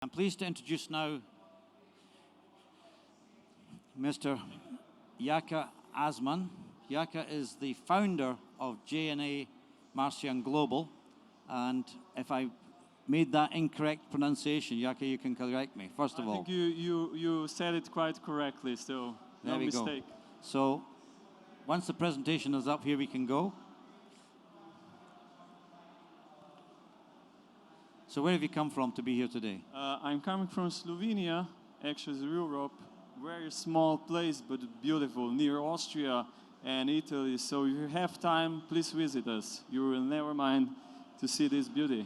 I'm pleased to introduce now Mr. J&A Asman. J&A is the founder of J&A Marsian Global, and if I made that incorrect pronunciation, J&A, you can correct me, first of all. I think you said it quite correctly, so no mistake. Go. So, once the presentation is up, here we can go. So where have you come from to be here today? I'm coming from Slovenia, actually Europe, very small place but beautiful, near Austria and Italy. So if you have time, please visit us. You will never mind to see this beauty.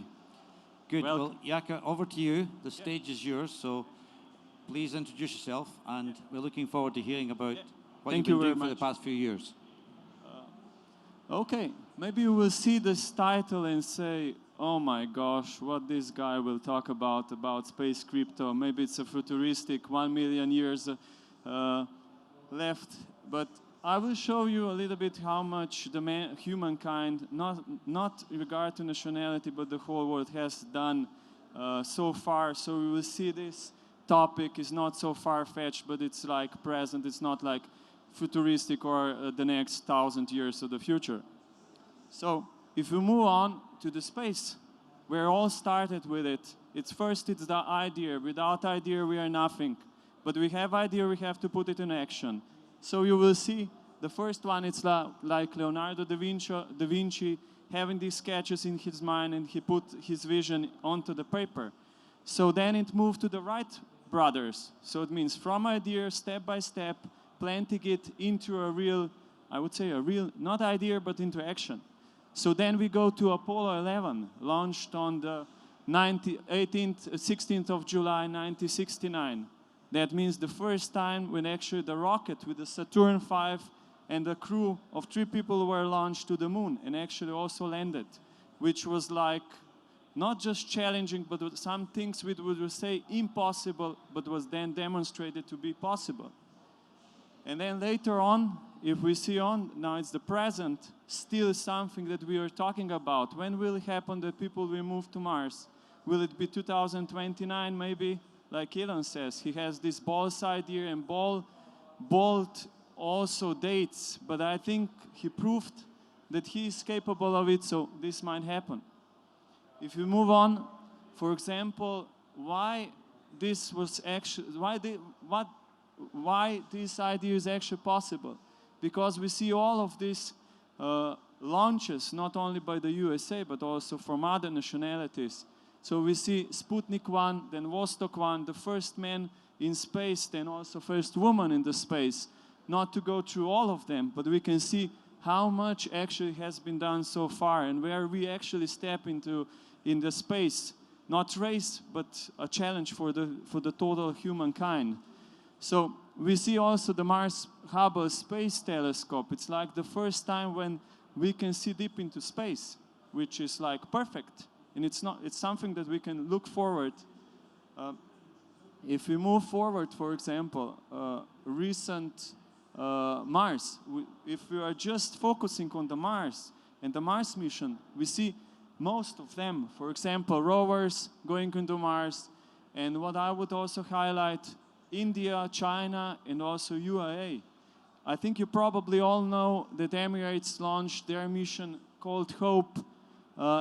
Good. Welcome. Well, J&A, over to you. The stage is yours, so please introduce yourself, and we're looking forward to hearing about what you've been doing for the past few years. Okay, maybe you will see this title and say, oh my gosh, what this guy will talk about space crypto. Maybe it's a futuristic 1 million years left. But I will show you a little bit how much the humankind, not in regard to nationality, but the whole world has done so far. So we will see this topic is not so far-fetched, but it's like present. It's not like futuristic or the next 1,000 years of the future. So if we move on to the space, where all started with it, it's the idea. Without idea, we are nothing. But we have idea, we have to put it in action. So you will see the first one, it's like Leonardo da Vinci having these sketches in his mind, and he put his vision onto the paper. So then it moved to the Wright brothers. So it means from idea, step by step, planting it into a real, I would say a real, not idea, but into action. So then we go to Apollo 11, launched on the 16th of July, 1969. That means the first time when actually the rocket with the Saturn V and the crew of 3 people were launched to the moon and actually also landed, which was like not just challenging, but some things we would say impossible, but was then demonstrated to be possible. And then later on, if we see on, now it's the present, still something that we are talking about. When will it happen that people will move to Mars? Will it be 2029 maybe? Like Elon says, he has this bold idea and bold also dates, but I think he proved that he is capable of it, so this might happen. If we move on, for example, why this was actually, why this idea is actually possible? Because we see all of these launches, not only by the USA, but also from other nationalities. So we see Sputnik 1, then Vostok 1, the first man in space, then also first woman in the space. Not to go through all of them, but we can see how much actually has been done so far and where we actually step into in the space. Not race, but a challenge for the total humankind. So we see also the Mars Hubble Space Telescope. It's like the first time when we can see deep into space, which is like perfect. And it's something that we can look forward. If we move forward, for example, recent Mars, if we are just focusing on the Mars and the Mars mission, we see most of them, for example, rovers going into Mars. And what I would also highlight, India, China, and also UAE. I think you probably all know that Emirates launched their mission called HOPE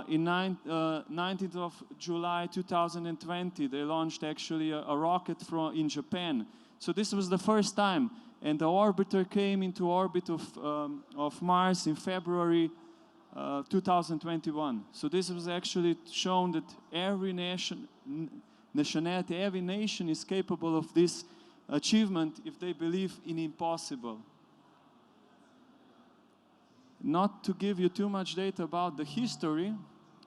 in 19th of July 2020. They launched actually a rocket in Japan. So this was the first time. And the orbiter came into orbit of Mars in February 2021. So this was actually shown that every nationality, every nation is capable of this achievement if they believe in impossible. Not to give you too much data about the history,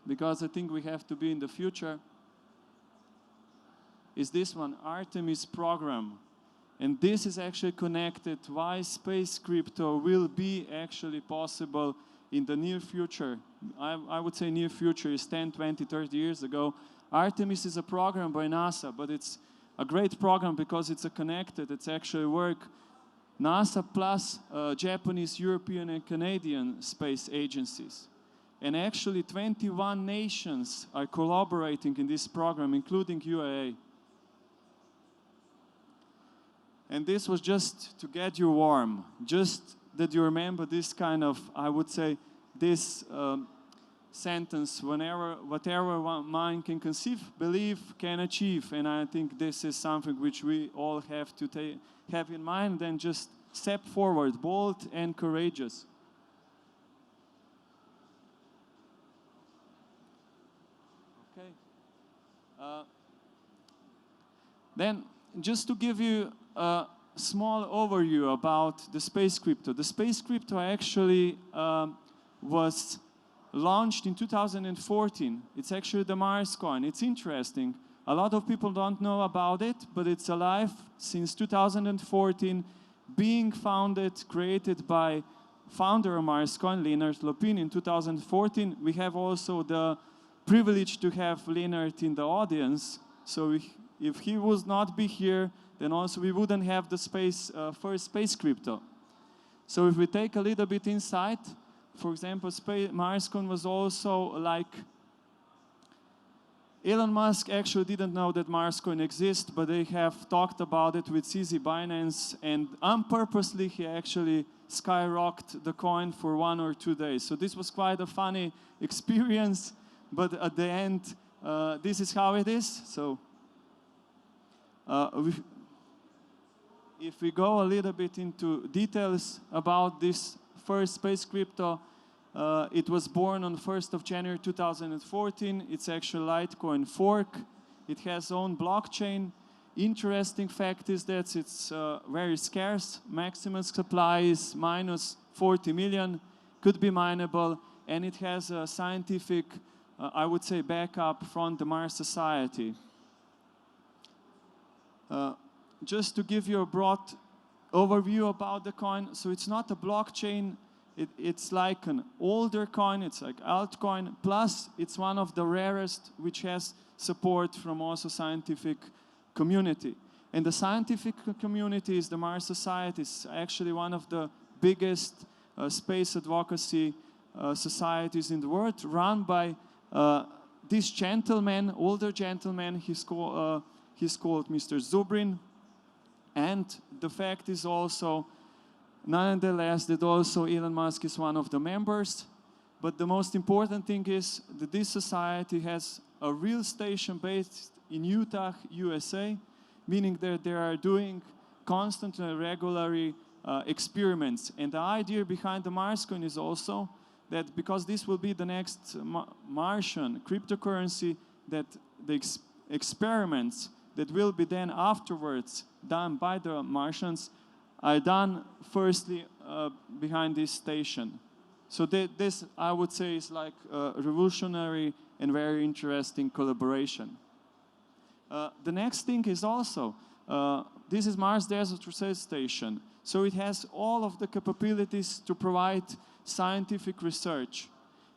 because I think we have to be in the future, is this one, Artemis program. And this is actually connected why space crypto will be actually possible in the near future. I would say near future is 10, 20, 30 years ago. Artemis is a program by NASA, but it's a great program because it's connected. It's actually work NASA plus Japanese, European, and Canadian space agencies. And actually 21 nations are collaborating in this program, including UAE. And this was just to get you warm, just that you remember this kind of, I would say, this sentence, whatever one mind can conceive, believe, can achieve. And I think this is something which we all have to have in mind and just step forward, bold and courageous. Okay. Then, just to give you a small overview about the space crypto. The space crypto actually was launched in 2014. It's actually the Mars coin. It's interesting. A lot of people don't know about it, but it's alive since 2014, being founded, created by founder of Mars coin, Leonard Lopin, in 2014. We have also the privilege to have Leonard in the audience. So if he would not be here, then also we wouldn't have the first space crypto. So if we take a little bit inside, for example, Marscoin was also like, Elon Musk actually didn't know that Marscoin exists, but they have talked about it with CZ Binance, and unpurposely he actually skyrocketed the coin for 1 or 2 days. So this was quite a funny experience, but at the end, this is how it is. So if we go a little bit into details about this first space crypto, it was born on 1st of January 2014. It's actually Litecoin fork. It has own blockchain. Interesting fact is that it's very scarce. Maximum supply is minus 40 million, could be mineable, and it has a scientific, I would say, backup from the Mars Society. Just to give you a broad overview about the coin, so it's not a blockchain, it's like an older coin, it's like altcoin, plus it's one of the rarest which has support from also scientific community. And the scientific community is the Mars Society. It's actually one of the biggest space advocacy societies in the world, run by this gentleman, older gentleman. He's called Mr. Zubrin. And the fact is also, nonetheless, that also Elon Musk is one of the members. But the most important thing is that this society has a real station based in Utah, USA, meaning that they are doing constant and regular experiments. And the idea behind the Marscoin is also that because this will be the next Martian cryptocurrency, that the experiments that will be then afterwards done by the Martians are done firstly behind this station. So this, I would say, is like a revolutionary and very interesting collaboration. The next thing is also, this is Mars Desert Research Station. So it has all of the capabilities to provide scientific research.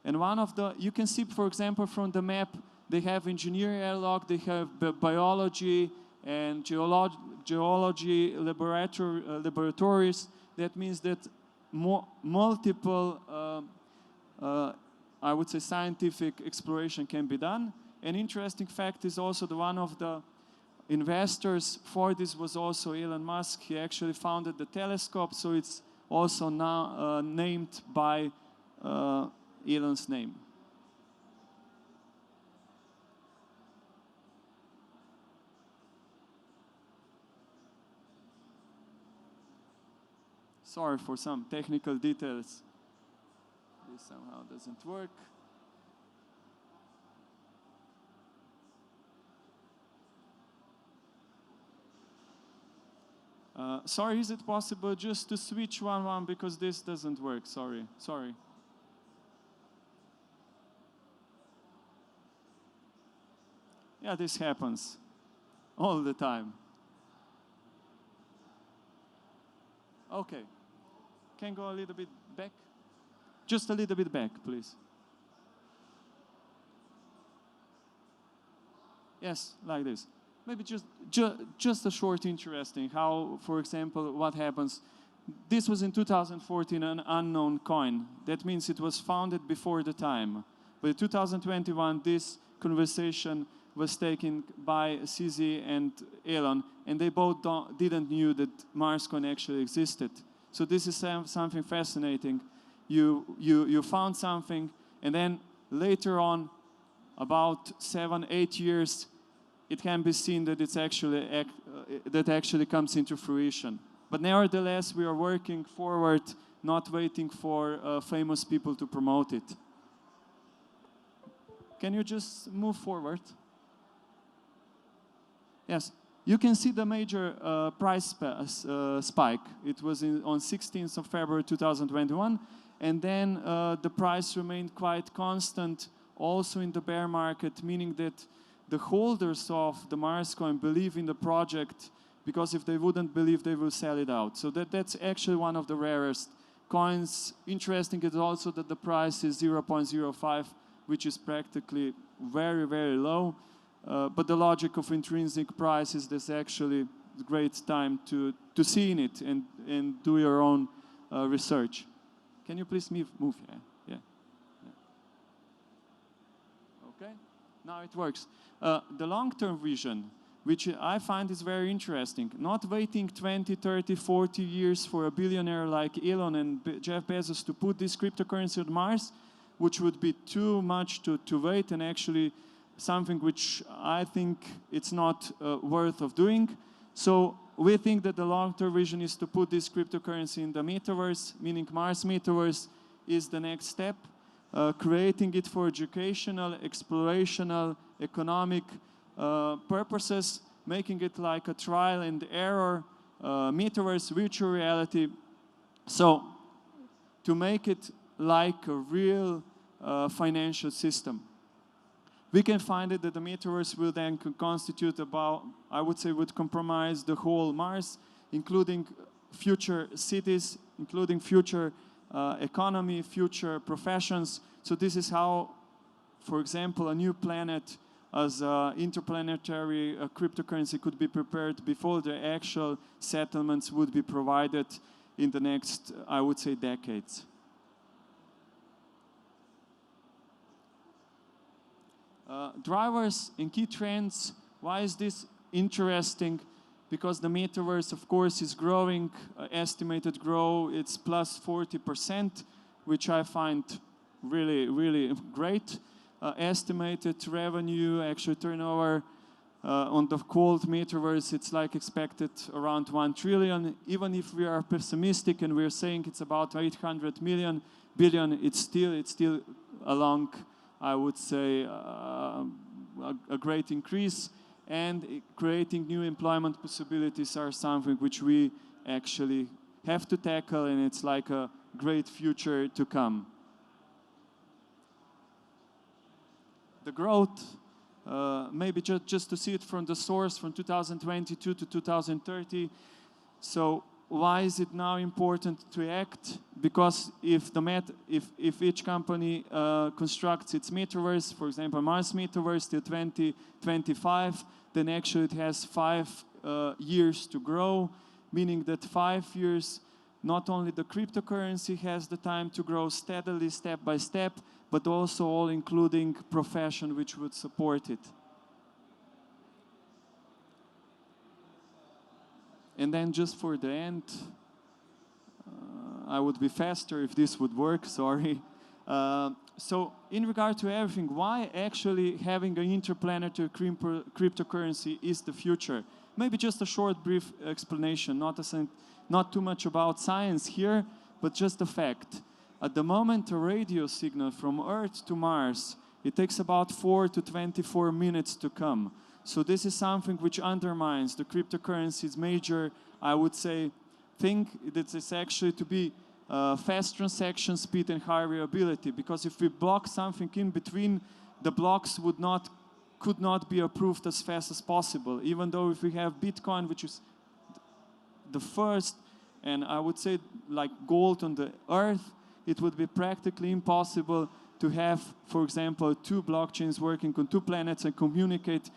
And one of the, you can see, for example, from the map, they have engineering airlock, they have biology and geology laboratories. That means that multiple, I would say, scientific exploration can be done. An interesting fact is also that one of the investors for this was also Elon Musk. He actually founded the telescope, so it's also now named by Elon's name. Sorry for some technical details. This somehow doesn't work. Sorry, is it possible just to switch one because this doesn't work? Sorry. Yeah, this happens all the time. Okay. Can go a little bit back? Just a little bit back, please. Yes, like this. Maybe just a short interesting how, for example, what happens. This was in 2014 an unknown coin. That means it was founded before the time. But in 2021, this conversation was taken by CZ and Elon, and they both didn't knew that MarsCoin actually existed. So this is something fascinating. You found something, and then later on, about 7-8 years, it can be seen that it's actually that actually comes into fruition. But nevertheless, we are working forward, not waiting for famous people to promote it. Can you just move forward? Yes, you can see the major price spike. It was on 16th of February 2021, and then the price remained quite constant also in the bear market, meaning that the holders of the MarsCoin believe in the project, because if they wouldn't believe, they will sell it out. So that's actually one of the rarest coins. Interesting is also that the price is 0.05, which is practically very, very low. But the logic of intrinsic price is this actually a great time to see in it and do your own research. Can you please move? Yeah. Okay, now it works. The long-term vision, which I find is very interesting. Not waiting 20, 30, 40 years for a billionaire like Elon and Jeff Bezos to put this cryptocurrency on Mars, which would be too much to wait, and actually something which I think it's not worth of doing. So we think that the long-term vision is to put this cryptocurrency in the metaverse, meaning Mars metaverse is the next step, creating it for educational, explorational, economic purposes, making it like a trial and error, metaverse, virtual reality. So to make it like a real financial system. We can find it that the metaverse will then constitute about, I would say, would comprise the whole Mars, including future cities, including future economy, future professions. So this is how, for example, a new planet as interplanetary cryptocurrency could be prepared before the actual settlements would be provided in the next, I would say, decades. Drivers and key trends. Why is this interesting? Because the metaverse, of course, is growing, estimated growth, it's plus 40%, which I find really, really great. Estimated revenue, actually turnover on the cold metaverse, it's like expected around 1 trillion. Even if we are pessimistic and we're saying it's about 800 billion, it's still a long, I would say, a great increase, and creating new employment possibilities are something which we actually have to tackle, and it's like a great future to come. The growth, maybe just to see it from the source from 2022 to 2030. So why is it now important to act? Because if each company constructs its metaverse, for example, Mars metaverse till 2025, then actually it has 5 years to grow, meaning that 5 years, not only the cryptocurrency has the time to grow steadily, step by step, but also all including profession which would support it. And then just for the end, I would be faster if this would work, sorry. So in regard to everything, why actually having an interplanetary cryptocurrency is the future? Maybe just a short, brief explanation, not too much about science here, but just a fact. At the moment, a radio signal from Earth to Mars, it takes about 4 to 24 minutes to come. So this is something which undermines the cryptocurrency's major, I would say, thing that is actually to be fast transaction speed and high reliability. Because if we block something in between, the blocks could not be approved as fast as possible. Even though if we have Bitcoin, which is the first, and I would say like gold on the earth, it would be practically impossible to have, for example, 2 blockchains working on 2 planets and communicate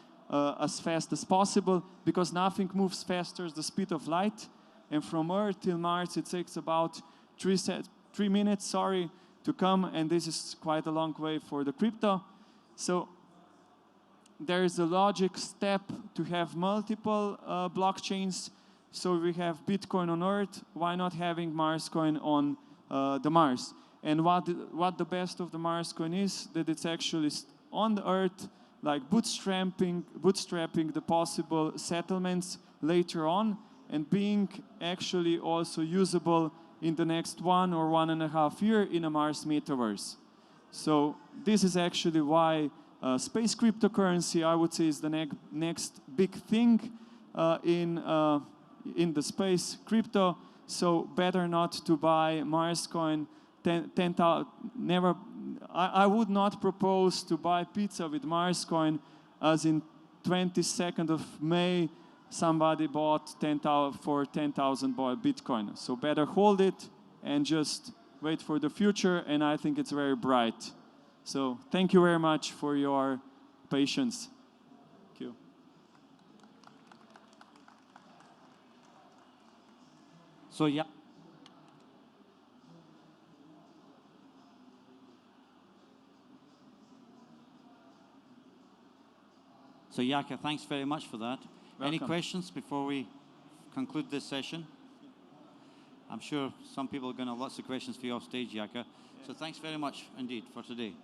as fast as possible, because nothing moves faster than the speed of light. And from Earth till Mars, it takes about 3 minutes, to come, and this is quite a long way for the crypto. So there is a logic step to have multiple blockchains. So we have Bitcoin on Earth. Why not having Mars coin on the Mars? And what the best of the Mars coin is, that it's actually on the Earth, like bootstrapping the possible settlements later on, and being actually also usable in the next 1 or 1.5 years in a Mars metaverse. So this is actually why space cryptocurrency, I would say, is the next big thing in the space crypto. So better not to buy Mars coin. I would not propose to buy pizza with Mars coin, as in 22nd of May somebody bought 10,000 for 10,000 Bitcoin. So better hold it and just wait for the future, and I think it's very bright. So thank you very much for your patience. Thank you. So yeah. So Yaka, thanks very much for that. Any Welcome. questions before we conclude this session? I'm sure some people are going to have lots of questions for you off stage, Yaka. So thanks very much indeed for today.